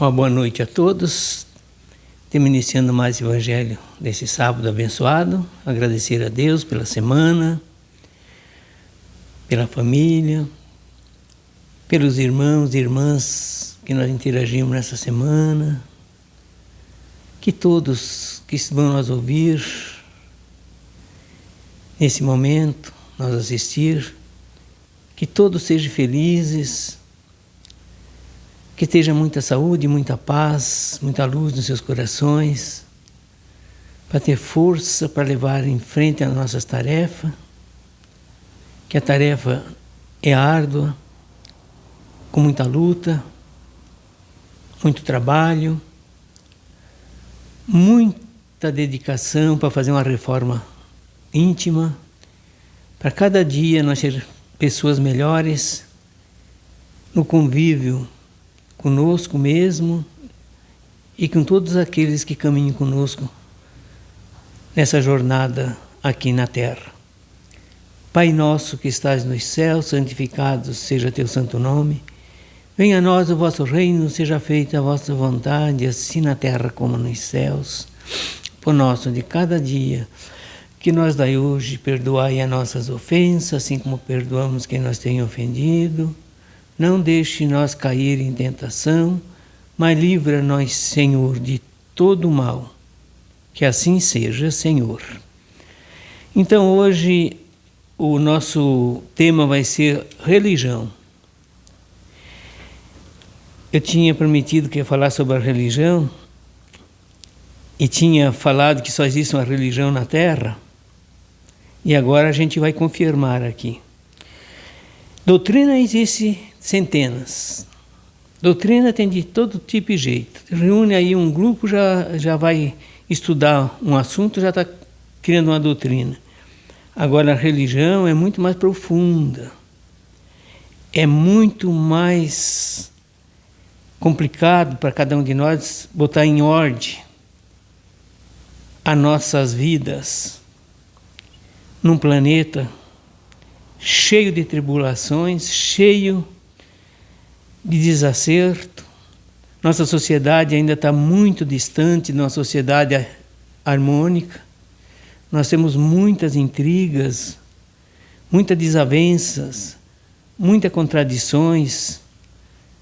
Uma boa noite a todos. Estamos iniciando mais o Evangelho desse sábado abençoado. Agradecer a Deus pela semana, pela família, pelos irmãos e irmãs que nós interagimos nessa semana. Que todos que vão nos ouvir nesse momento, nos assistir, que todos sejam felizes, que esteja muita saúde, muita paz, muita luz nos seus corações, para ter força para levar em frente as nossas tarefas, que a tarefa é árdua, com muita luta, muito trabalho, muita dedicação para fazer uma reforma íntima, para cada dia nós ser pessoas melhores, no convívio conosco mesmo e com todos aqueles que caminham conosco nessa jornada aqui na terra. Pai nosso que estás nos céus, santificado seja teu santo nome. Venha a nós o vosso reino, seja feita a vossa vontade, assim na terra como nos céus. Pão nosso de cada dia, que nós dai hoje, perdoai as nossas ofensas, assim como perdoamos quem nos tem ofendido. Não deixe nós cair em tentação, mas livra-nos, Senhor, de todo o mal. Que assim seja, Senhor. Então hoje o nosso tema vai ser religião. Eu tinha prometido que ia falar sobre a religião e tinha falado que só existe uma religião na Terra, e agora a gente vai confirmar aqui. Doutrina existe centenas. Doutrina tem de todo tipo e jeito. Reúne aí um grupo, já vai estudar um assunto, já está criando uma doutrina. Agora a religião é muito mais profunda. É muito mais complicado para cada um de nós botar em ordem as nossas vidas num planeta cheio de tribulações, cheio de desacerto. Nossa sociedade ainda está muito distante de uma sociedade harmônica. Nós temos muitas intrigas, muitas desavenças, muitas contradições,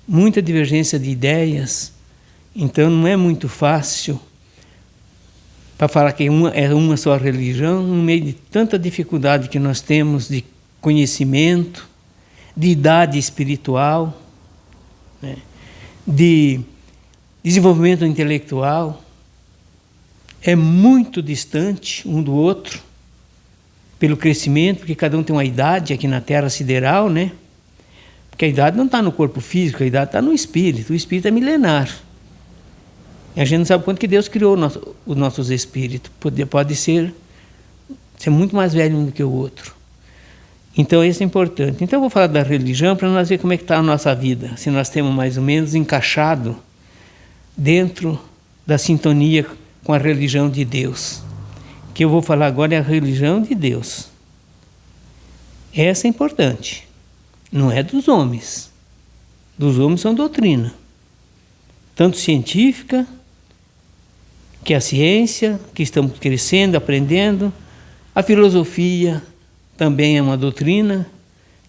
muita divergência de ideias. Então não é muito fácil para falar que é uma só religião, no meio de tanta dificuldade que nós temos de conhecimento, de idade espiritual, né, de desenvolvimento intelectual. É muito distante um do outro, pelo crescimento, porque cada um tem uma idade aqui na Terra sideral, né? Porque a idade não está no corpo físico, a idade está no espírito. O espírito é milenar. E a gente não sabe quanto que Deus criou os nossos espíritos. Pode ser muito mais velho um do que o outro. Então isso é importante. Então eu vou falar da religião para nós ver como é que está a nossa vida. Se nós temos mais ou menos encaixado dentro da sintonia com a religião de Deus. O que eu vou falar agora é a religião de Deus. Essa é importante. Não é dos homens. Dos homens são doutrina. Tanto científica, que é a ciência, que estamos crescendo, aprendendo. A filosofia também é uma doutrina,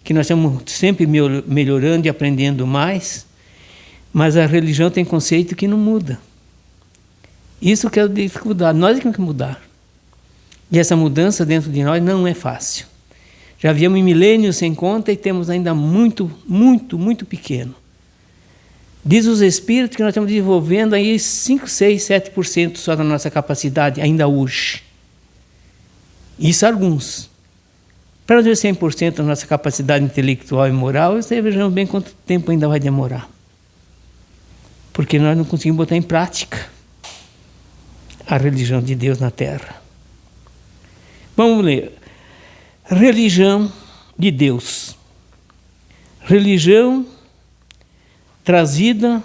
que nós estamos sempre melhorando e aprendendo mais. Mas a religião tem conceito que não muda. Isso que é a dificuldade. Nós temos que mudar. E essa mudança dentro de nós não é fácil. Já viemos milênios sem conta e temos ainda muito pequeno. Diz os espíritos que nós estamos desenvolvendo aí 5, 6, 7% só da nossa capacidade, ainda hoje. Isso alguns. Para ver 100% da nossa capacidade intelectual e moral, você vejamos bem quanto tempo ainda vai demorar. Porque nós não conseguimos botar em prática a religião de Deus na Terra. Vamos ler. Religião de Deus. Religião trazida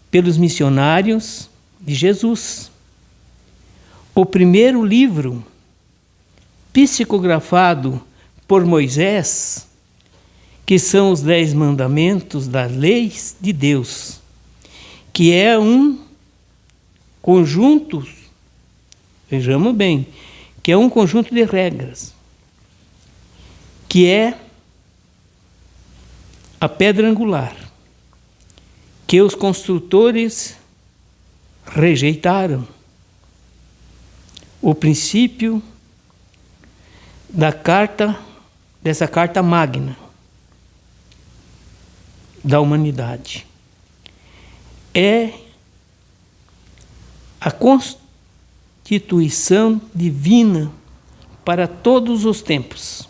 pelos missionários de Jesus. O primeiro livro psicografado por Moisés, que são os 10 mandamentos das leis de Deus, que é um conjunto, vejamos bem, que é um conjunto de regras, que é a pedra angular, que os construtores rejeitaram. O princípio dessa carta magna da humanidade é a constituição divina para todos os tempos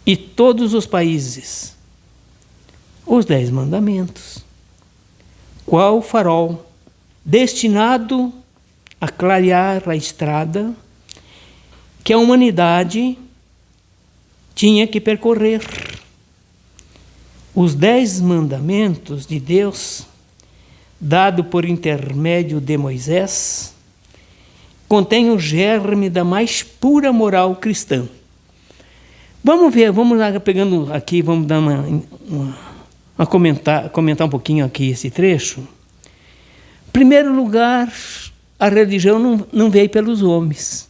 e todos os países. Os 10 mandamentos, qual farol destinado a clarear a estrada que a humanidade tinha que percorrer. Os 10 mandamentos de Deus, dado por intermédio de Moisés, contém o germe da mais pura moral cristã. Vamos ver, vamos lá pegando aqui, vamos dar comentar um pouquinho aqui esse trecho. Em primeiro lugar, a religião não veio pelos homens.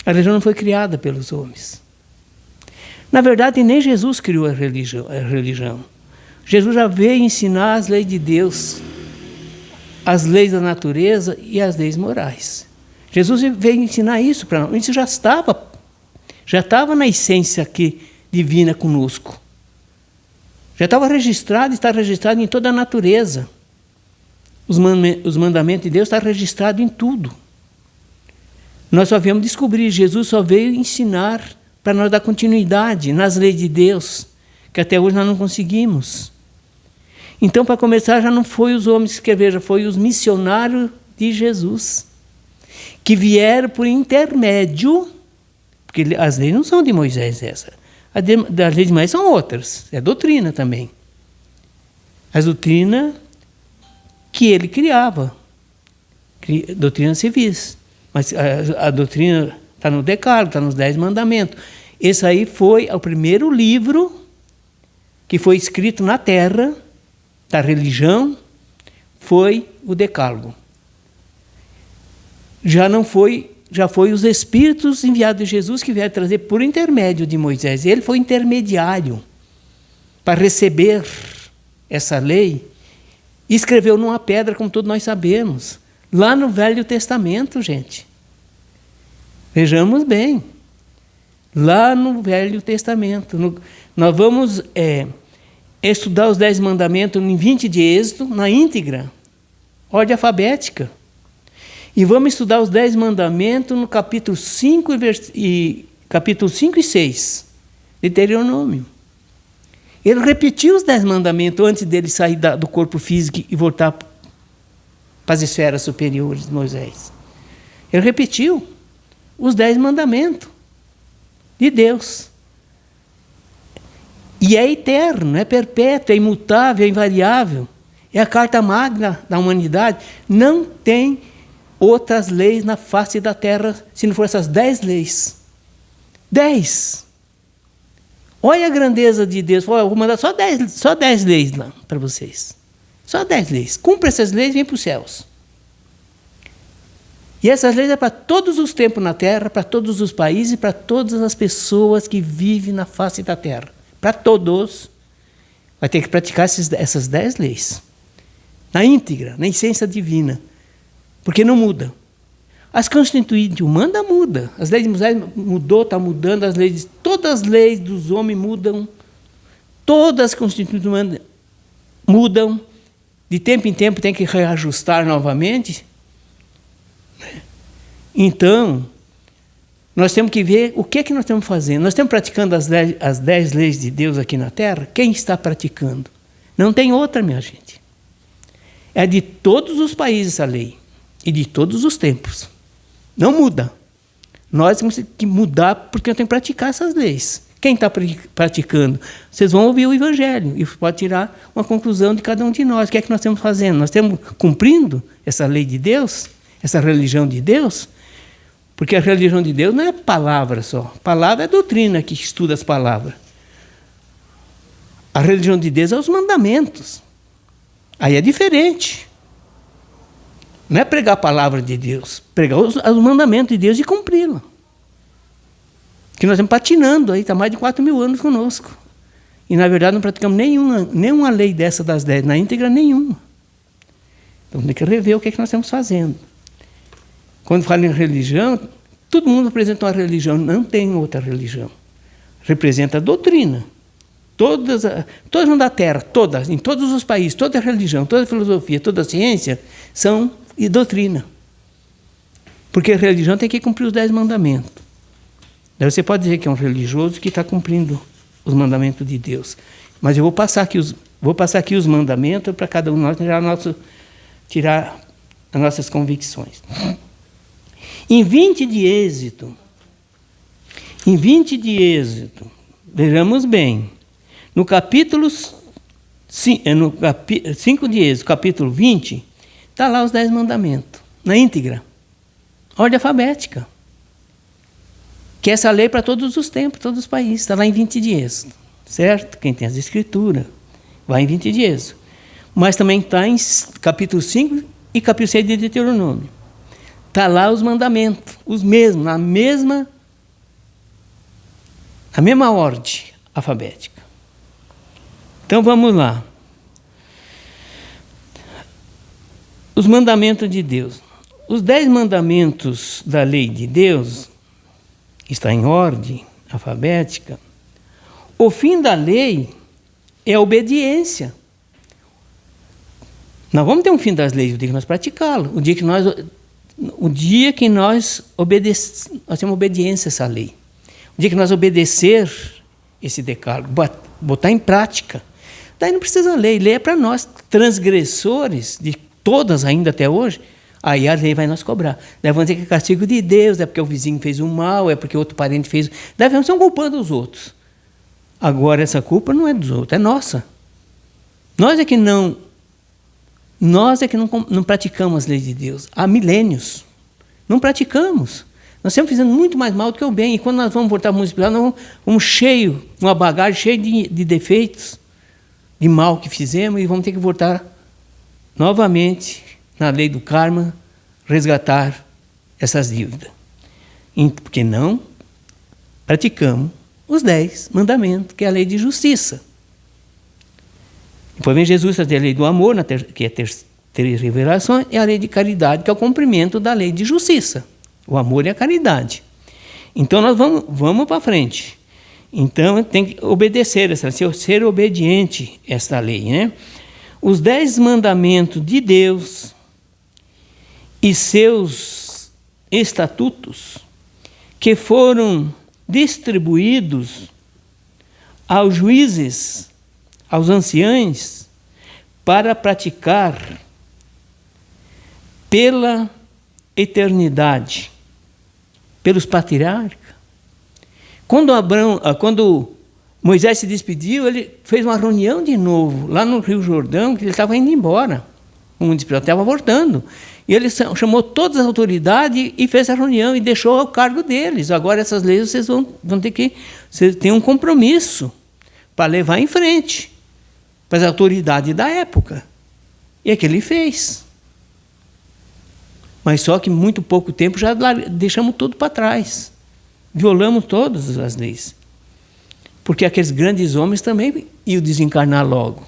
A religião não foi criada pelos homens. Na verdade, nem Jesus criou a religião. Jesus já veio ensinar as leis de Deus, as leis da natureza e as leis morais. Jesus veio ensinar isso para nós. Isso já estava na essência aqui divina conosco. Já estava registrado, está registrado em toda a natureza. Os mandamentos de Deus estão registrados em tudo. Nós só viemos descobrir, Jesus só veio ensinar para nós dar continuidade nas leis de Deus, que até hoje nós não conseguimos. Então, para começar, já não foi os homens que escreveram, já foi os missionários de Jesus, que vieram por intermédio, porque as leis não são de Moisés essa. As leis de Moisés são outras, é doutrina também. As doutrinas que ele criava, doutrinas civis. Mas a doutrina está no Decálogo, está nos 10 mandamentos. Esse aí foi o primeiro livro que foi escrito na terra da religião, foi o Decálogo. Já foi os Espíritos enviados de Jesus que vieram trazer por intermédio de Moisés. Ele foi intermediário para receber essa lei. E escreveu numa pedra, como todos nós sabemos, lá no Velho Testamento, gente. Vejamos bem, lá no Velho Testamento. Nós vamos estudar os 10 mandamentos em 20 de Êxodo, na íntegra, ordem alfabética. E vamos estudar os 10 mandamentos no capítulo 5 e 6 de Deuteronômio. Ele repetiu os 10 mandamentos antes dele sair do corpo físico e voltar para as esferas superiores de Moisés. Ele repetiu os 10 mandamentos de Deus. E é eterno, é perpétuo, é imutável, é invariável. É a carta magna da humanidade. Não tem outras leis na face da terra se não for essas 10 leis. 10. Olha a grandeza de Deus. Vou mandar só 10 leis lá para vocês. Só 10 leis. Cumpra essas leis e vem para os céus. E essas leis é para todos os tempos na terra, para todos os países, para todas as pessoas que vivem na face da terra. Para todos. Vai ter que praticar essas 10 leis. Na íntegra, na essência divina. Porque não muda. As constituintes humanas mudam. As leis de Moisés mudou, está mudando. Todas as leis dos homens mudam. Todas as constituintes humanas mudam. De tempo em tempo tem que reajustar novamente. Então, nós temos que ver o que nós estamos fazendo. Nós estamos praticando as 10 leis de Deus aqui na Terra? Quem está praticando? Não tem outra, minha gente. É de todos os países essa lei. E de todos os tempos. Não muda. Nós temos que mudar porque nós temos que praticar essas leis. Quem está praticando? Vocês vão ouvir o Evangelho e pode tirar uma conclusão de cada um de nós. O que é que nós estamos fazendo? Nós estamos cumprindo essa lei de Deus? Essa religião de Deus? Porque a religião de Deus não é palavra só. Palavra é doutrina que estuda as palavras. A religião de Deus é os mandamentos. Aí é diferente. Não é pregar a palavra de Deus, pregar os mandamentos de Deus e cumpri-la. Que nós estamos patinando aí, está mais de 4.000 anos conosco. E, na verdade, não praticamos nenhuma lei dessa das 10, na íntegra nenhuma. Então, tem que rever o que nós estamos fazendo. Quando fala em religião, todo mundo apresenta uma religião, não tem outra religião. Representa a doutrina. Todas da Terra, em todos os países, toda a religião, toda a filosofia, toda a ciência são doutrina. Porque a religião tem que cumprir os 10 mandamentos. Daí você pode dizer que é um religioso que está cumprindo os mandamentos de Deus. Mas eu vou passar aqui os mandamentos para cada um de nós tirar as nossas convicções. Em 20 de Êxodo, vejamos bem, no capítulo 5 de Êxodo, capítulo 20, está lá os 10 mandamentos, na íntegra, ordem alfabética. Que é essa lei para todos os tempos, todos os países, está lá em 20 de Êxodo, certo? Quem tem as escrituras, vai em 20 de Êxodo. Mas também está em capítulo 5 e capítulo 6 de Deuteronômio. Está lá os mandamentos, os mesmos, na mesma ordem alfabética. Então vamos lá. Os mandamentos de Deus. Os 10 mandamentos da lei de Deus está em ordem alfabética. O fim da lei é a obediência. Nós vamos ter um fim das leis o dia que nós praticá-lo, o dia que nós temos obediência a essa lei. O dia que nós obedecer esse decálogo, botar em prática. Daí não precisa lei é para nós, transgressores de todas ainda até hoje, aí a lei vai nos cobrar. Daí vamos dizer que é castigo de Deus, é porque o vizinho fez um mal, é porque outro parente fez... Daí vamos estar culpando os outros. Agora essa culpa não é dos outros, é nossa. Nós é que não praticamos as leis de Deus há milênios. Não praticamos. Nós estamos fazendo muito mais mal do que o bem. E quando nós vamos voltar para o mundo espiritual, nós vamos cheio, uma bagagem cheia de defeitos, de mal que fizemos, e vamos ter que voltar novamente na lei do karma, resgatar essas dívidas. Porque não praticamos os 10 mandamentos, que é a lei de justiça. Depois vem Jesus trazer a lei do amor, que é ter revelações, e a lei de caridade, que é o cumprimento da lei de justiça. O amor e a caridade. Então nós vamos para frente. Então tem que obedecer, ser obediente a esta lei, né? Os 10 mandamentos de Deus e seus estatutos, que foram distribuídos aos juízes, aos anciãos, para praticar pela eternidade, pelos patriarcas. Quando Moisés se despediu, ele fez uma reunião de novo, lá no Rio Jordão, que ele estava indo embora. O mundo espiritual estava voltando. E ele chamou todas as autoridades e fez a reunião e deixou ao cargo deles. Agora essas leis vocês vão ter que... Vocês têm um compromisso para levar em frente para as autoridades da época. E é que ele fez. Mas só que em muito pouco tempo já deixamos tudo para trás. Violamos todas as leis. Porque aqueles grandes homens também iam desencarnar logo.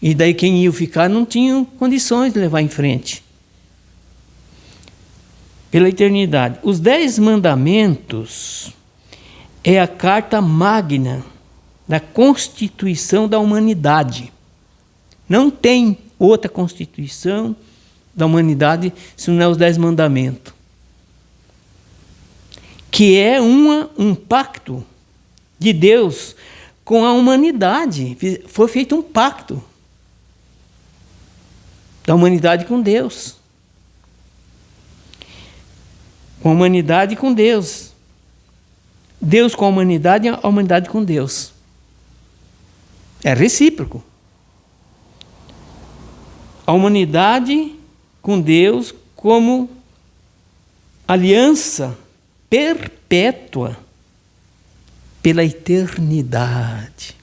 E daí quem ia ficar não tinha condições de levar em frente. Pela eternidade. Os 10 mandamentos é a carta magna da Constituição da humanidade. Não tem outra Constituição da humanidade se não é os 10 mandamentos. Que é um pacto de Deus com a humanidade. Foi feito um pacto da humanidade com Deus. Com a humanidade com Deus. Deus com a humanidade e a humanidade com Deus. É recíproco. A humanidade com Deus como aliança perpétua pela eternidade.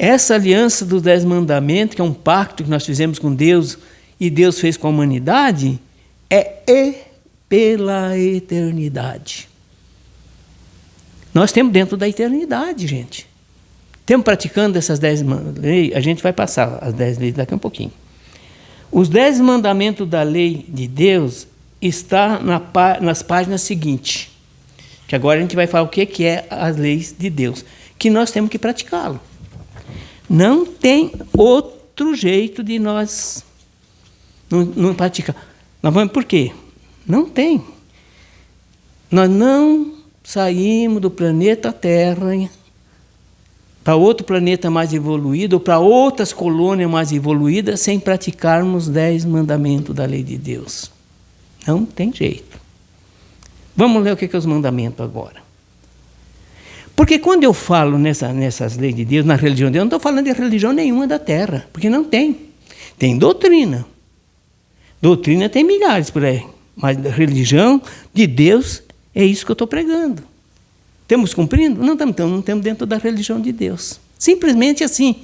Essa aliança dos 10 mandamentos, que é um pacto que nós fizemos com Deus e Deus fez com a humanidade, é pela eternidade. Nós temos dentro da eternidade, gente. Temos praticando essas 10 leis, a gente vai passar as 10 leis daqui a um pouquinho. Os 10 mandamentos da lei de Deus está nas páginas seguintes, que agora a gente vai falar o que é as leis de Deus, que nós temos que praticá-lo. Não tem outro jeito de nós não praticar. Nós vamos por quê? Não tem. Nós não saímos do planeta Terra para outro planeta mais evoluído, ou para outras colônias mais evoluídas, sem praticarmos 10 mandamentos da lei de Deus. Não tem jeito. Vamos ler o que é os mandamentos agora. Porque quando eu falo nessas leis de Deus, na religião de Deus, eu não estou falando de religião nenhuma da Terra, porque não tem. Tem doutrina. Doutrina tem milhares por aí, mas religião de Deus é isso que eu estou pregando. Estamos cumprindo? Não estamos dentro da religião de Deus. Simplesmente assim.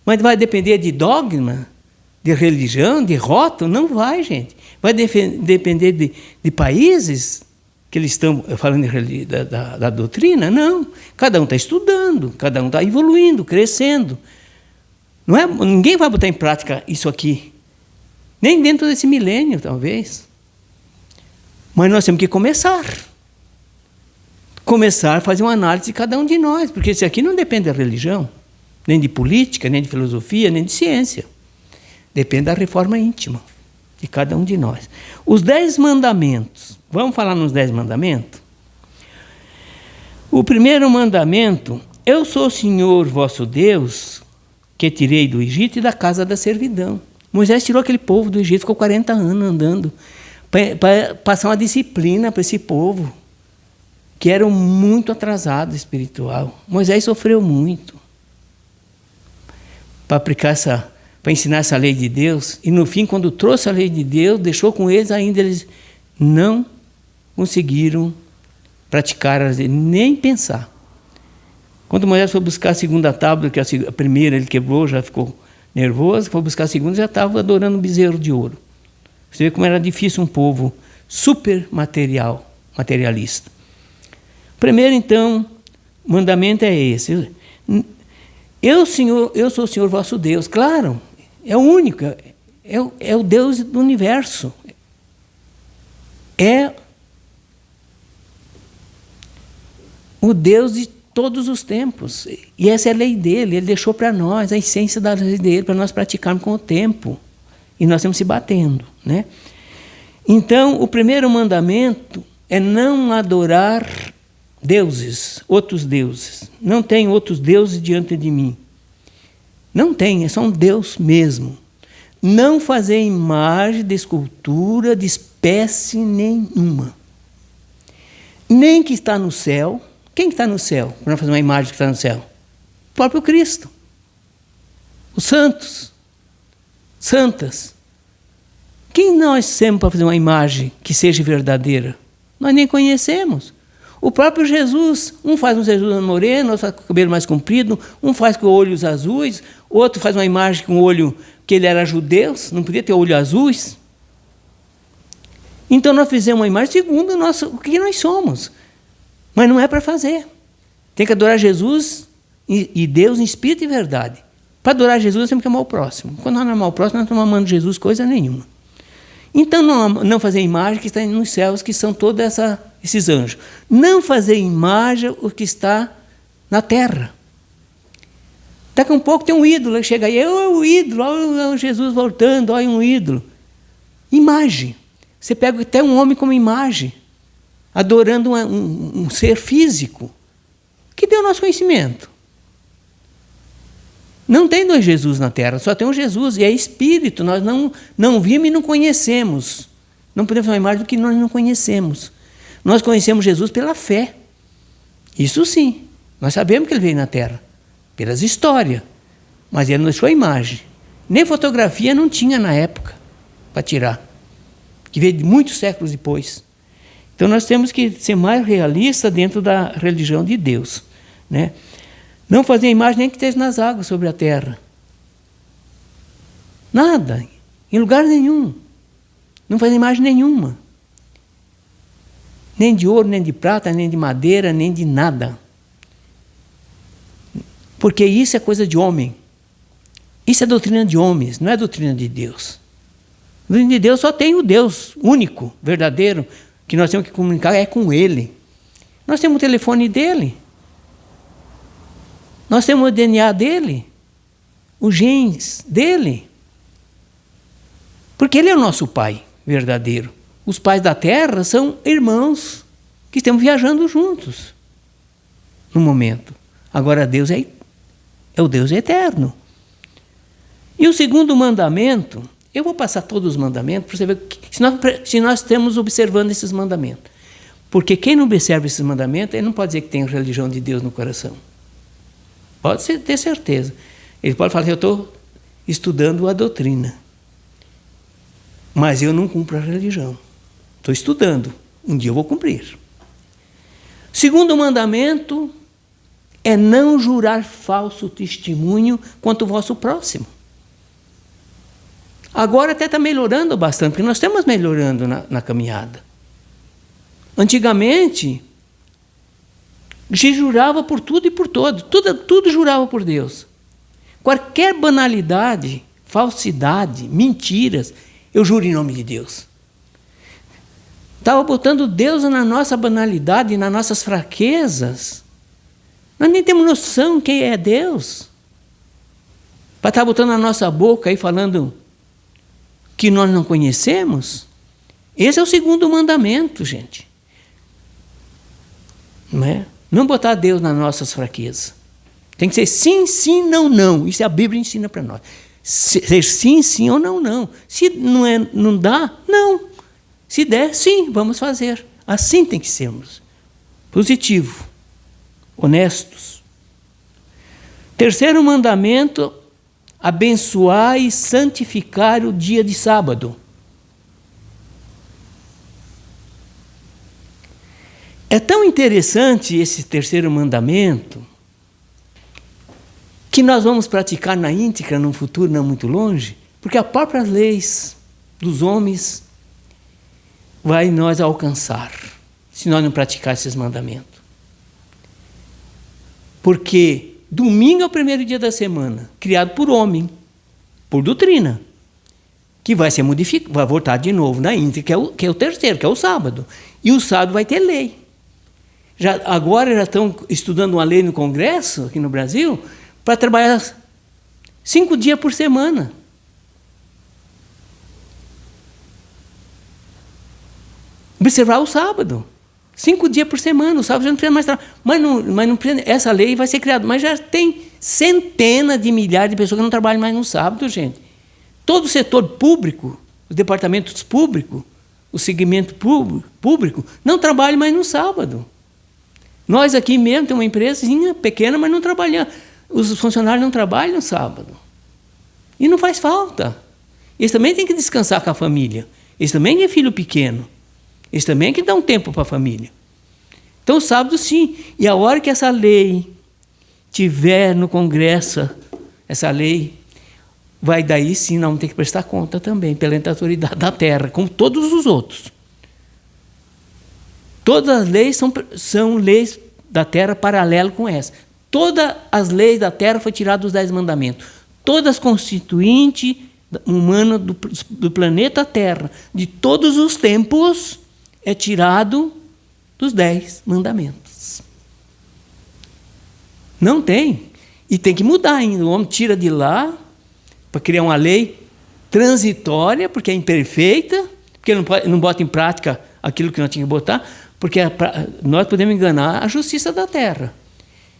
Mas vai depender de dogma, de religião, de rótulo? Não vai, gente. Vai depender de países que eles estão falando da doutrina? Não. Cada um está estudando, cada um está evoluindo, crescendo. Não é, ninguém vai botar em prática isso aqui. Nem dentro desse milênio, talvez. Mas nós temos que começar a fazer uma análise de cada um de nós, porque isso aqui não depende da religião, nem de política, nem de filosofia, nem de ciência. Depende da reforma íntima de cada um de nós. Os 10 mandamentos. Vamos falar nos 10 mandamentos? O primeiro mandamento: eu sou o Senhor vosso Deus, que tirei do Egito e da casa da servidão. Moisés tirou aquele povo do Egito, ficou 40 anos andando, para passar uma disciplina para esse povo, que eram muito atrasados espiritual. Moisés sofreu muito para ensinar essa lei de Deus, e no fim, quando trouxe a lei de Deus, deixou com eles, ainda eles não conseguiram praticar, nem pensar. Quando Moisés foi buscar a segunda tábua, que a primeira ele quebrou, já ficou nervoso, foi buscar a segunda, já estava adorando um bezerro de ouro. Você vê como era difícil um povo super materialista. Primeiro, então, mandamento é esse. Eu sou o Senhor vosso Deus. Claro, é o único, é o Deus do universo. É o Deus de todos os tempos. E essa é a lei dele. Ele deixou para nós a essência da lei dele, para nós praticarmos com o tempo. E nós estamos se batendo, né? Então, o primeiro mandamento é não adorar deuses, outros deuses. Não tem outros deuses diante de mim. Não tem, é só um Deus mesmo. Não fazer imagem de escultura de espécie nenhuma. Nem que está no céu. Quem está no céu para fazer uma imagem que está no céu? O próprio Cristo. Os santos. Santas. Quem nós temos para fazer uma imagem que seja verdadeira? Nós nem conhecemos. O próprio Jesus, um faz um Jesus moreno, outro faz com o cabelo mais comprido, um faz com olhos azuis, outro faz uma imagem com o olho que ele era judeu, não podia ter olhos azuis. Então nós fizemos uma imagem segundo o que nós somos. Mas não é para fazer. Tem que adorar Jesus e Deus em espírito e verdade. Para adorar Jesus, nós temos que amar o próximo. Quando nós não amamos o próximo, nós não estamos amando Jesus coisa nenhuma. Então, não fazer imagem que está nos céus, que são todos esses anjos. Não fazer imagem o que está na terra. Daqui a um pouco tem um ídolo, chega aí, é o ídolo, olha Jesus voltando, olha um ídolo. Imagem. Você pega até um homem como imagem, adorando um ser físico, que deu o nosso conhecimento. Não tem dois Jesus na Terra, só tem um Jesus, e é Espírito, nós não vimos e não conhecemos. Não podemos falar mais do que nós não conhecemos. Nós conhecemos Jesus pela fé. Isso sim, nós sabemos que ele veio na Terra, pelas histórias, mas ele não deixou a imagem. Nem fotografia não tinha na época para tirar, que veio muitos séculos depois. Então nós temos que ser mais realistas dentro da religião de Deus, né? Não fazer imagem nem que esteja nas águas sobre a terra. Nada, em lugar nenhum. Não fazer imagem nenhuma. Nem de ouro, nem de prata, nem de madeira, nem de nada. Porque isso é coisa de homem. Isso é doutrina de homens, não é doutrina de Deus. A doutrina de Deus só tem o Deus único, verdadeiro, que nós temos que comunicar é com Ele. Nós temos o telefone dele. Nós temos o DNA dele. Os genes dele. Porque Ele é o nosso Pai verdadeiro. Os pais da terra são irmãos que estão viajando juntos no momento. Agora Deus é o Deus eterno. E o segundo mandamento, eu vou passar todos os mandamentos para você ver se nós estamos observando esses mandamentos. Porque quem não observa esses mandamentos, ele não pode dizer que tem a religião de Deus no coração. Pode ter certeza. Ele pode falar, eu estou estudando a doutrina. Mas eu não cumpro a religião. Estou estudando. Um dia eu vou cumprir. Segundo mandamento é não jurar falso testemunho contra o vosso próximo. Agora até está melhorando bastante, porque nós estamos melhorando na caminhada. Antigamente, se jurava por tudo e por todo. Tudo jurava por Deus. Qualquer banalidade, falsidade, mentiras, eu juro em nome de Deus. Estava botando Deus na nossa banalidade, nas nossas fraquezas. Nós nem temos noção quem é Deus. Para estar botando na nossa boca aí falando que nós não conhecemos. Esse é o segundo mandamento, gente. Não é? Não botar Deus nas nossas fraquezas. Tem que ser sim, sim, não, não. Isso a Bíblia ensina para nós. Ser sim, sim ou não, não. Se não dá, não. Se der, sim, vamos fazer. Assim tem que sermos. Positivo. Honestos. Terceiro mandamento, abençoar e santificar o dia de sábado. É tão interessante esse terceiro mandamento que nós vamos praticar na íntegra num futuro não muito longe, porque as próprias leis dos homens vai nós alcançar, se nós não praticar esses mandamentos. Porque domingo é o primeiro dia da semana, criado por homem, por doutrina, que vai ser modificado, vai voltar de novo na íntegra, que é o terceiro, que é o sábado. E o sábado vai ter lei. Agora já estão estudando uma lei no Congresso, aqui no Brasil, para trabalhar 5 dias por semana. Observar o sábado. 5 dias por semana. O sábado já não precisa mais trabalhar. Mas não precisa, essa lei vai ser criada. Mas já tem centenas de milhares de pessoas que não trabalham mais no sábado, gente. Todo o setor público, os departamentos públicos, o segmento público, não trabalham mais no sábado. Nós aqui mesmo temos uma empresinha pequena, mas não trabalhamos. Os funcionários não trabalham no sábado. E não faz falta. Eles também têm que descansar com a família. Eles também têm filho pequeno. Eles também têm que dar um tempo para a família. Então, sábado, sim. E a hora que essa lei tiver no Congresso, essa lei, vai daí sim, nós vamos ter que prestar conta também, pela autoridade da terra, como todos os outros. Todas as leis são leis da terra paralelo com essa. Todas as leis da terra foram tiradas dos 10 mandamentos. Todas constituintes humanas do planeta Terra, de todos os tempos, é tirado dos 10 mandamentos. Não tem. E tem que mudar ainda. O homem tira de lá para criar uma lei transitória, porque é imperfeita, porque não bota em prática aquilo que nós tínhamos que botar, porque nós podemos enganar a justiça da terra,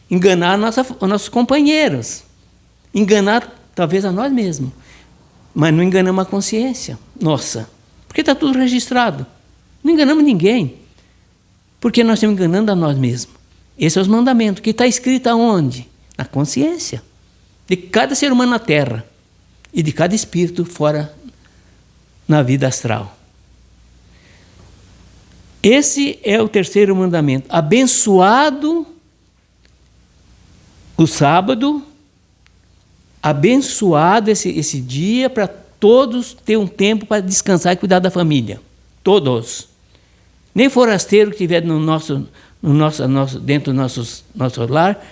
enganar os nossos companheiros, enganar talvez a nós mesmos, mas não enganamos a consciência nossa, porque está tudo registrado. Não enganamos ninguém, porque nós estamos enganando a nós mesmos. Esse é os mandamentos, que está escrito aonde? Na consciência de cada ser humano na terra e de cada espírito fora na vida astral. Esse é o terceiro mandamento. Abençoado o sábado, abençoado esse dia para todos ter um tempo para descansar e cuidar da família. Todos. Nem forasteiro que estiver dentro do nosso lar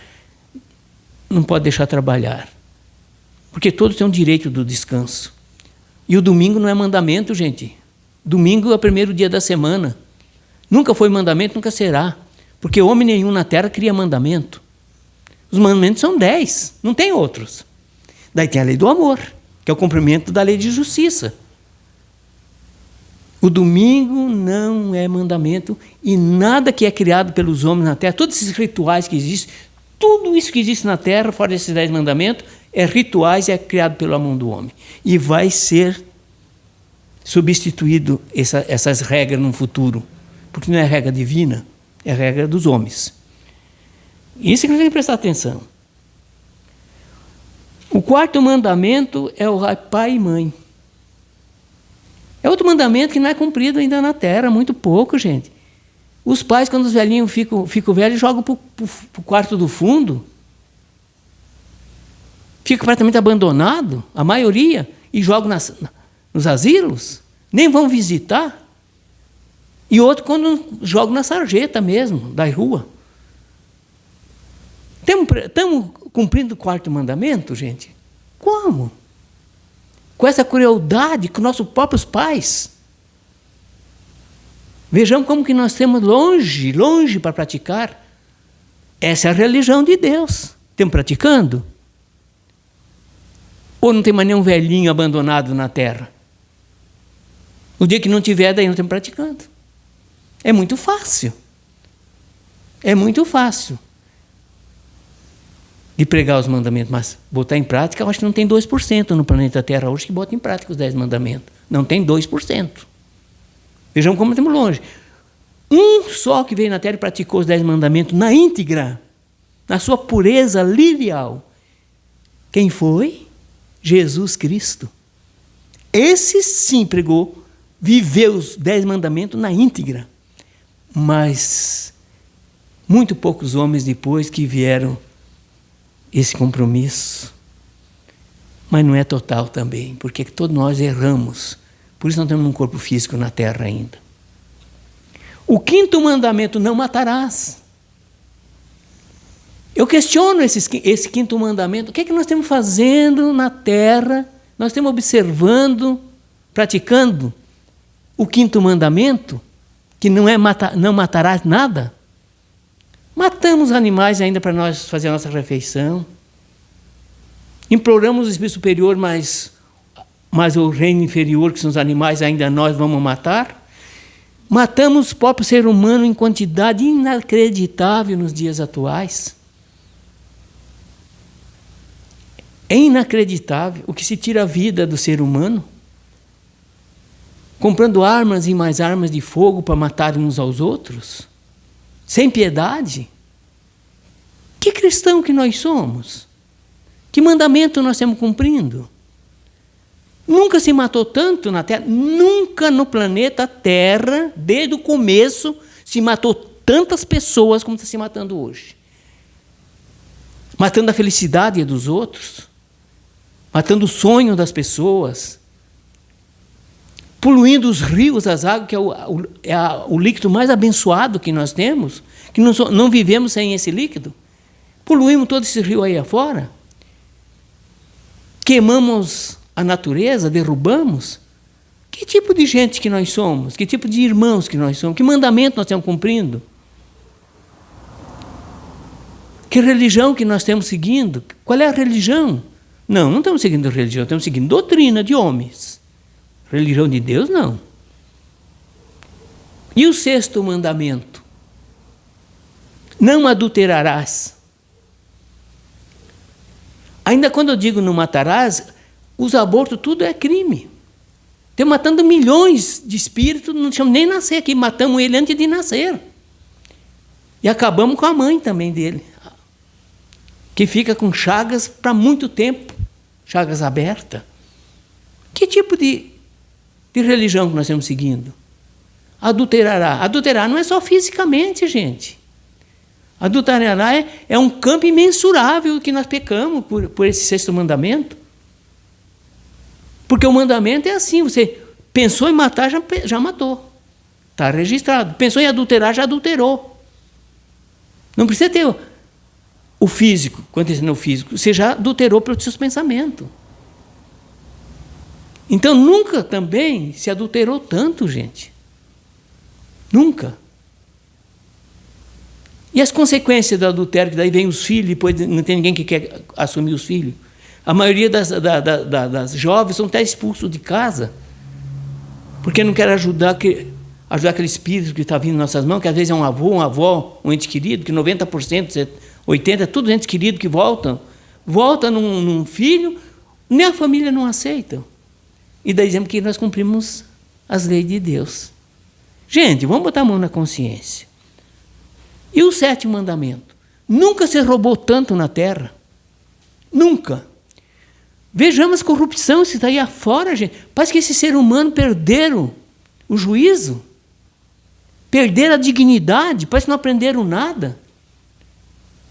não pode deixar trabalhar. Porque todos têm um direito do descanso. E o domingo não é mandamento, gente. Domingo é o primeiro dia da semana. Nunca foi mandamento, nunca será. Porque homem nenhum na terra cria mandamento. Os mandamentos são 10, não tem outros. Daí tem a lei do amor, que é o cumprimento da lei de justiça. O domingo não é mandamento e nada que é criado pelos homens na terra, todos esses rituais que existem, tudo isso que existe na terra, fora desses 10 mandamentos, é rituais, é criado pela mão do homem. E vai ser substituído essas regras no futuro, porque não é regra divina, é regra dos homens. Isso que a gente tem que prestar atenção. O quarto mandamento é o pai e mãe. É outro mandamento que não é cumprido ainda na terra, muito pouco, gente. Os pais, quando os velhinhos ficam velhos, jogam para o quarto do fundo. Fica completamente abandonado, a maioria, e jogam nos asilos. Nem vão visitar. E outro quando jogam na sarjeta mesmo, da rua. Estamos cumprindo o quarto mandamento, gente? Como? Com essa crueldade com nossos próprios pais. Vejamos como que nós temos longe para praticar. Essa é a religião de Deus. Estamos praticando? Ou não tem mais nenhum velhinho abandonado na terra? O dia que não tiver, daí não estamos praticando. É muito fácil. É muito fácil de pregar os mandamentos, mas botar em prática, eu acho que não tem 2% no planeta Terra hoje que bota em prática os 10 mandamentos. Não tem 2%. Vejam como estamos longe. Um só que veio na Terra e praticou os 10 mandamentos na íntegra, na sua pureza lirial. Quem foi? Jesus Cristo. Esse sim pregou, viveu os 10 mandamentos na íntegra. Mas muito poucos homens depois que vieram esse compromisso. Mas não é total também, porque todos nós erramos. Por isso não temos um corpo físico na terra ainda. O quinto mandamento, não matarás. Eu questiono esse quinto mandamento. O que é que nós estamos fazendo na terra? Nós estamos observando, praticando o quinto mandamento, que não é não matarás nada. Matamos animais ainda para nós fazer a nossa refeição. Imploramos o espírito superior, mas o reino inferior, que são os animais, ainda nós vamos matar. Matamos o próprio ser humano em quantidade inacreditável nos dias atuais. É inacreditável o que se tira a vida do ser humano, comprando armas e mais armas de fogo para matar uns aos outros. Sem piedade? Que cristão que nós somos? Que mandamento nós estamos cumprindo? Nunca se matou tanto na Terra, nunca no planeta Terra, desde o começo, se matou tantas pessoas como está se matando hoje. Matando a felicidade dos outros, matando o sonho das pessoas, poluindo os rios, as águas, que é o líquido mais abençoado que nós temos, que não vivemos sem esse líquido. Poluímos todo esse rio aí afora. Queimamos a natureza, derrubamos. Que tipo de gente que nós somos? Que tipo de irmãos que nós somos? Que mandamento nós estamos cumprindo? Que religião que nós estamos seguindo? Qual é a religião? Não estamos seguindo religião, estamos seguindo doutrina de homens. Religião de Deus, não. E o sexto mandamento? Não adulterarás. Ainda quando eu digo não matarás, os abortos, tudo é crime. Estamos matando milhões de espíritos, não deixamos nem nascer aqui, matamos ele antes de nascer. E acabamos com a mãe também dele, que fica com chagas para muito tempo, chagas abertas. Que tipo de religião que nós estamos seguindo? Adulterará. Adulterar não é só fisicamente, gente. Adulterará é um campo imensurável que nós pecamos por esse sexto mandamento. Porque o mandamento é assim, você pensou em matar, já matou. Está registrado. Pensou em adulterar, já adulterou. Não precisa ter o físico, acontecendo no físico. Você já adulterou pelos seus pensamentos. Então, nunca também se adulterou tanto, gente. Nunca. E as consequências do adultério, que daí vem os filhos, depois não tem ninguém que quer assumir os filhos. A maioria das jovens são até expulsos de casa, porque não querem ajudar aquele espírito que está vindo em nossas mãos, que às vezes é um avô, uma avó, um ente querido, que 90%, 80%, tudo ente querido que volta num filho, nem a família não aceita. E daí dizemos que nós cumprimos as leis de Deus. Gente, vamos botar a mão na consciência. E o sétimo mandamento? Nunca se roubou tanto na terra. Nunca. Vejamos a corrupção, isso está aí afora, gente. Parece que esse ser humano perderam o juízo, perderam a dignidade, parece que não aprenderam nada.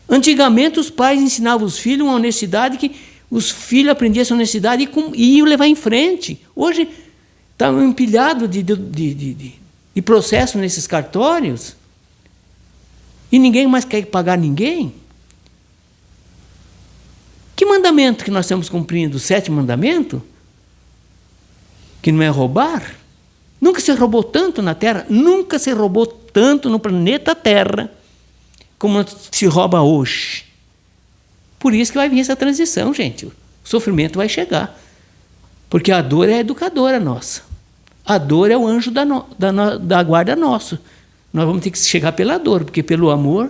Antigamente os pais ensinavam os filhos uma honestidade que os filhos aprendiam essa honestidade e iam levar em frente. Hoje está empilhado de processo nesses cartórios e ninguém mais quer pagar ninguém. Que mandamento que nós estamos cumprindo? O sétimo mandamento? Que não é roubar? Nunca se roubou tanto na Terra, nunca se roubou tanto no planeta Terra como se rouba hoje. Por isso que vai vir essa transição, gente. O sofrimento vai chegar. Porque a dor é a educadora nossa. A dor é o anjo da guarda nosso. Nós vamos ter que chegar pela dor, porque pelo amor,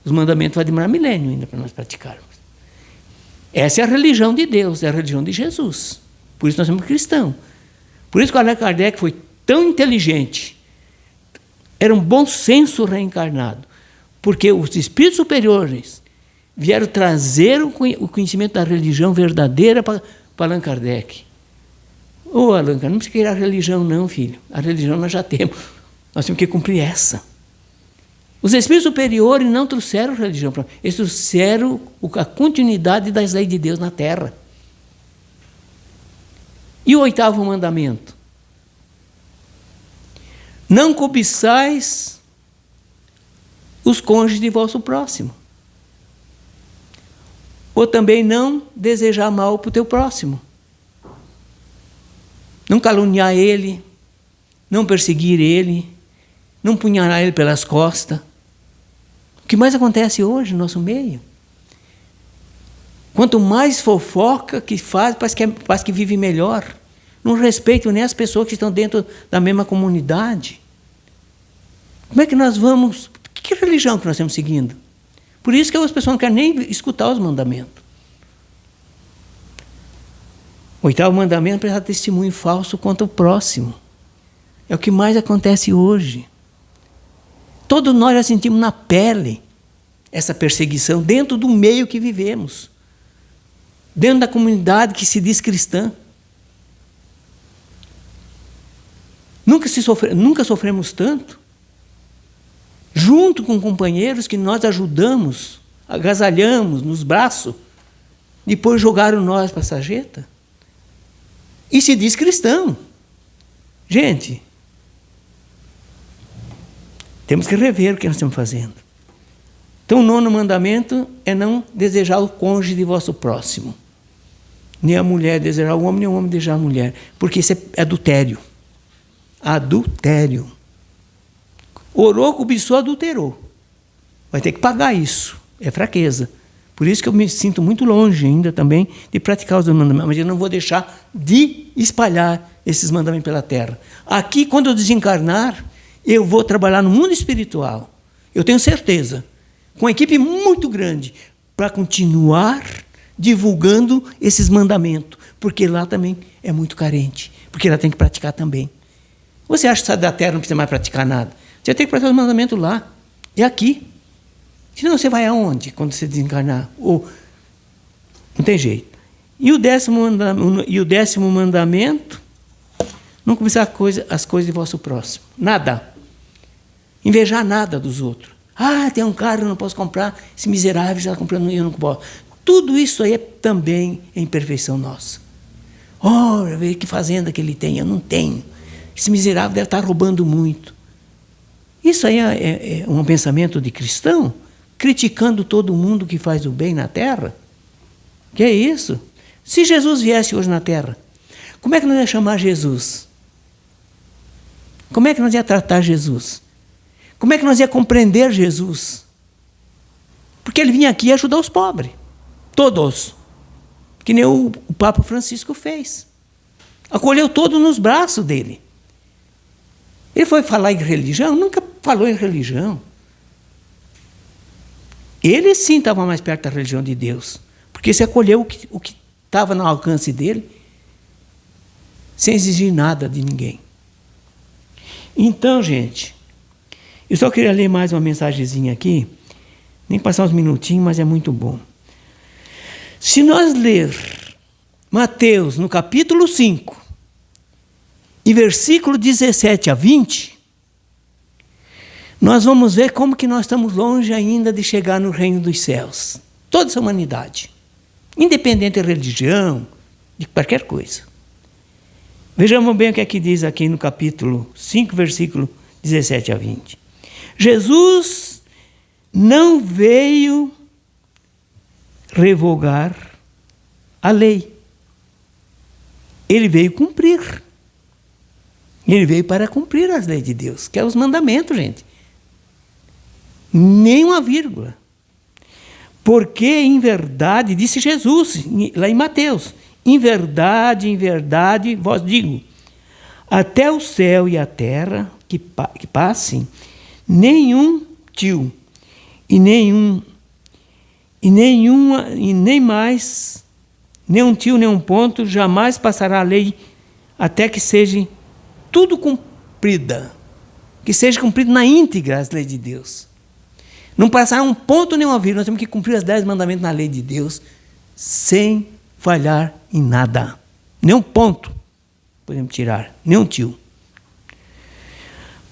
os mandamentos vão demorar milênio ainda para nós praticarmos. Essa é a religião de Deus, é a religião de Jesus. Por isso nós somos cristãos. Por isso que Allan Kardec foi tão inteligente. Era um bom senso reencarnado. Porque os espíritos superiores vieram trazer o conhecimento da religião verdadeira para Allan Kardec. Allan Kardec, não precisa criar religião não, filho. A religião nós já temos. Nós temos que cumprir essa. Os espíritos superiores não trouxeram religião para nós. Eles trouxeram a continuidade das leis de Deus na Terra. E o oitavo mandamento? Não cobiçais os cônjuges de vosso próximo. Ou também não desejar mal para o teu próximo. Não caluniar ele, não perseguir ele, não punhalar ele pelas costas. O que mais acontece hoje no nosso meio? Quanto mais fofoca que faz, parece que vive melhor. Não respeitam nem as pessoas que estão dentro da mesma comunidade. Como é que nós vamos... Que religião que nós estamos seguindo? Por isso que as pessoas não querem nem escutar os mandamentos. O oitavo mandamento é prestar testemunho falso contra o próximo. É o que mais acontece hoje. Todos nós já sentimos na pele essa perseguição dentro do meio que vivemos. Dentro da comunidade que se diz cristã. Nunca sofremos tanto. Junto com companheiros que nós ajudamos, agasalhamos nos braços, depois jogaram nós para a sarjeta. E se diz cristão. Gente, temos que rever o que nós estamos fazendo. Então, o nono mandamento é não desejar o cônjuge de vosso próximo. Nem a mulher desejar o homem, nem o homem desejar a mulher. Porque isso é adultério. Adultério. Orou, cobiçou, adulterou. Vai ter que pagar isso. É fraqueza. Por isso que eu me sinto muito longe ainda também de praticar os mandamentos. Mas eu não vou deixar de espalhar esses mandamentos pela terra. Aqui, quando eu desencarnar, eu vou trabalhar no mundo espiritual. Eu tenho certeza. Com uma equipe muito grande. Para continuar divulgando esses mandamentos. Porque lá também é muito carente. Porque lá tem que praticar também. Você acha que sai da terra não precisa mais praticar nada? Você tem que praticar os mandamentos lá. E aqui. Senão você vai aonde quando você desencarnar? Não tem jeito. E o décimo mandamento, não cobiçar as coisas de vosso próximo. Nada. Invejar nada dos outros. tem um carro, eu não posso comprar, esse miserável já está comprando e eu não posso. Tudo isso aí também é imperfeição nossa. Vê que fazenda que ele tem, eu não tenho. Esse miserável deve estar roubando muito. Isso aí é um pensamento de cristão, criticando todo mundo que faz o bem na terra. Que é isso? Se Jesus viesse hoje na terra, como é que nós ia chamar Jesus? Como é que nós ia tratar Jesus? Como é que nós ia compreender Jesus? Porque ele vinha aqui ajudar os pobres. Todos. Que nem o Papa Francisco fez. Acolheu todos nos braços dele. Ele foi falar em religião? Nunca falou em religião. Ele sim estava mais perto da religião de Deus. Porque se acolheu o que estava no alcance dele, sem exigir nada de ninguém. Então, gente, eu só queria ler mais uma mensagenzinha aqui, nem passar uns minutinhos, mas é muito bom. Se nós ler Mateus, no capítulo 5, e versículo 17 a 20, nós vamos ver como que nós estamos longe ainda de chegar no reino dos céus. Toda essa humanidade, independente da religião, de qualquer coisa. Vejamos bem o que é que diz aqui no capítulo 5, versículo 17 a 20. Jesus não veio revogar a lei. Ele veio cumprir. Ele veio para cumprir as leis de Deus, que é os mandamentos, gente. Nem uma vírgula. Porque, em verdade, disse Jesus, lá em Mateus, em verdade, vos digo, até o céu e a terra que passem, nenhum tio e nenhum tio, nenhum ponto, jamais passará a lei até que seja tudo cumprida, que seja cumprida na íntegra as leis de Deus. Não passar um ponto nem uma vírgula, nós temos que cumprir os 10 mandamentos na lei de Deus, sem falhar em nada. Nenhum ponto podemos tirar, nenhum tio.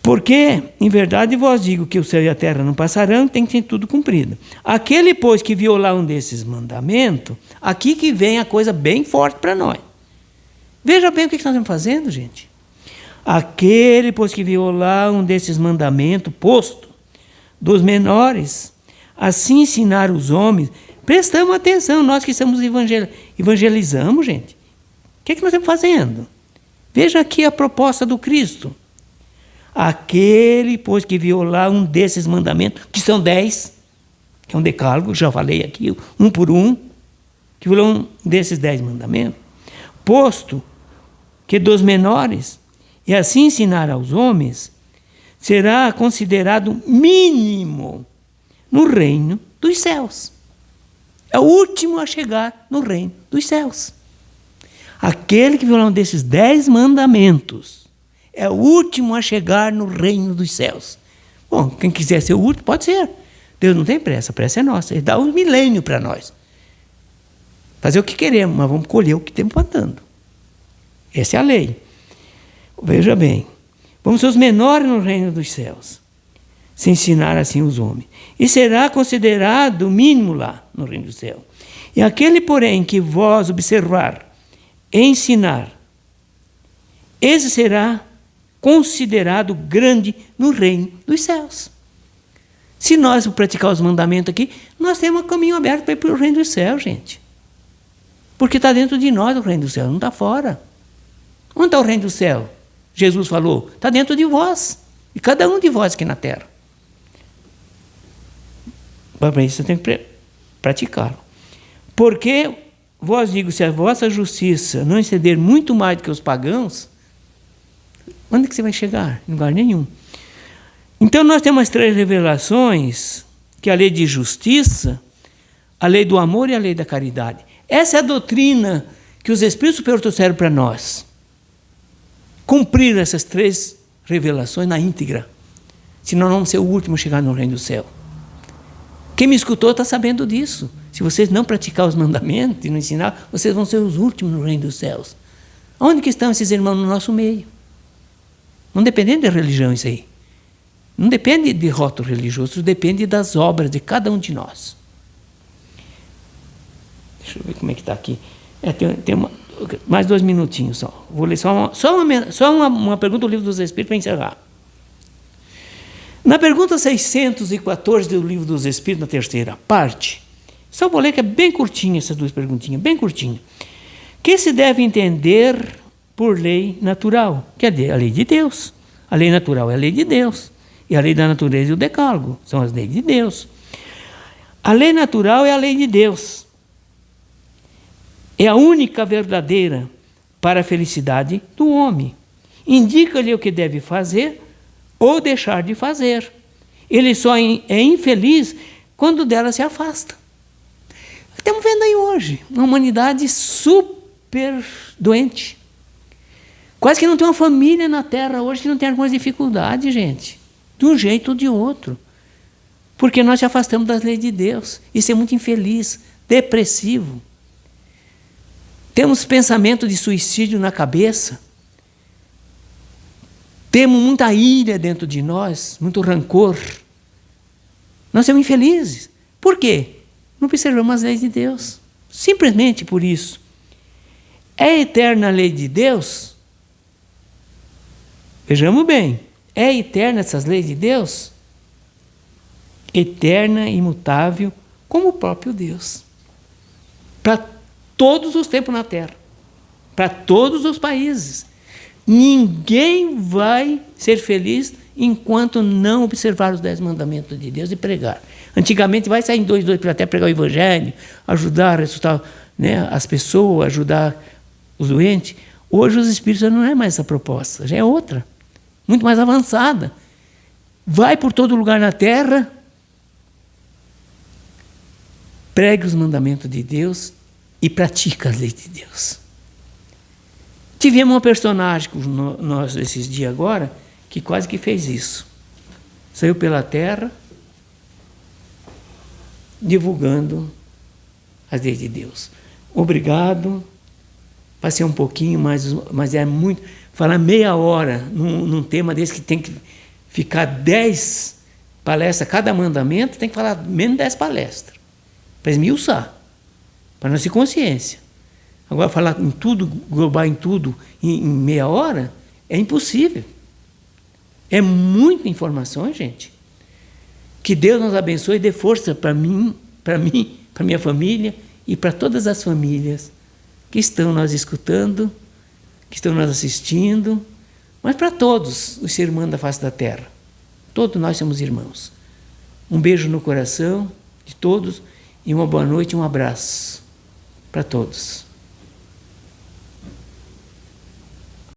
Porque, em verdade, vos digo que o céu e a terra não passarão, tem que ter tudo cumprido. Aquele, pois, que violar um desses mandamentos, aqui que vem a coisa bem forte para nós. Veja bem o que nós estamos fazendo, gente. Aquele, pois, que violar um desses mandamentos, posto dos menores, assim ensinar os homens. Prestamos atenção, nós que estamos evangelizamos, gente. O que nós estamos fazendo? Veja aqui a proposta do Cristo. Aquele, pois, que violar um desses mandamentos, que são 10, que é um decálogo, já falei aqui, um por um, que violar um desses 10 mandamentos, posto que dos menores, e assim ensinar aos homens, será considerado mínimo no reino dos céus. É o último a chegar no reino dos céus. Aquele que violar um desses 10 mandamentos é o último a chegar no reino dos céus. Bom, quem quiser ser o último, pode ser. Deus não tem pressa, a pressa é nossa. Ele dá um milênio para nós. Fazer o que queremos, mas vamos colher o que temos plantando. Essa é a lei. Veja bem. Vamos ser os menores no reino dos céus, se ensinar assim os homens. E será considerado o mínimo lá no reino do céu. E aquele, porém, que vós observar, ensinar, esse será considerado grande no reino dos céus. Se nós praticar os mandamentos aqui, nós temos um caminho aberto para ir para o reino dos céus, gente. Porque está dentro de nós o reino do céu, não está fora. Onde está o reino do céu? Jesus falou, está dentro de vós, e cada um de vós aqui na terra. Para isso você tem que praticar. Porque, vós digo, se a vossa justiça não exceder muito mais do que os pagãos, onde que você vai chegar? Em lugar nenhum. Então nós temos as 3 revelações, que é a lei de justiça, a lei do amor e a lei da caridade. Essa é a doutrina que os Espíritos Superiores trouxeram para nós. Cumprir essas 3 revelações na íntegra. Senão nós vamos ser o último a chegar no reino do céu. Quem me escutou está sabendo disso. Se vocês não praticar os mandamentos e não ensinar, vocês vão ser os últimos no reino dos céus. Onde que estão esses irmãos no nosso meio? Não dependendo da religião isso aí. Não depende de rótulo religioso, depende das obras de cada um de nós. Deixa eu ver como é que está aqui. Tem mais 2 minutinhos só. Vou ler só uma pergunta do Livro dos Espíritos para encerrar. Na pergunta 614 do Livro dos Espíritos, na terceira parte, só vou ler que é bem curtinha essas 2 perguntinhas, bem curtinha. Que se deve entender por lei natural? Quer dizer, a lei de Deus. A lei natural é a lei de Deus. E a lei da natureza e o decálogo são as leis de Deus. A lei natural é a lei de Deus. É a única verdadeira para a felicidade do homem. Indica-lhe o que deve fazer ou deixar de fazer. Ele só é infeliz quando dela se afasta. Estamos vendo aí hoje uma humanidade super doente. Quase que não tem uma família na Terra hoje que não tem algumas dificuldades, gente. De um jeito ou de outro. Porque nós se afastamos das leis de Deus. Isso é muito infeliz, depressivo. Temos pensamento de suicídio na cabeça. Temos muita ira dentro de nós, muito rancor. Nós somos infelizes. Por quê? Não observamos as leis de Deus. Simplesmente por isso. É eterna a lei de Deus? Vejamos bem. É eterna essas leis de Deus? Eterna, imutável, como o próprio Deus. Para todos os tempos na Terra. Para todos os países. Ninguém vai ser feliz enquanto não observar os 10 mandamentos de Deus e pregar. Antigamente vai sair em 2 para até pregar o Evangelho, ajudar a ressuscitar, né, as pessoas, ajudar os doentes. Hoje os Espíritos não é mais essa proposta, já é outra, muito mais avançada. Vai por todo lugar na Terra, pregue os mandamentos de Deus e pratica as leis de Deus. Tivemos uma personagem com nós esses dias agora, que quase que fez isso. Saiu pela Terra, divulgando as leis de Deus. Obrigado. Passei um pouquinho, mas é muito... Falar meia hora num tema desse que tem que ficar 10 palestras, cada mandamento, tem que falar menos 10 palestras. Para esmiuçar, para nossa consciência. Agora, falar em tudo, global em tudo, em meia hora, é impossível. É muita informação, gente. Que Deus nos abençoe e dê força para mim, para minha família e para todas as famílias que estão nos escutando, que estão nos assistindo, mas para todos os seres humanos da face da Terra. Todos nós somos irmãos. Um beijo no coração de todos e uma boa noite e um abraço para todos.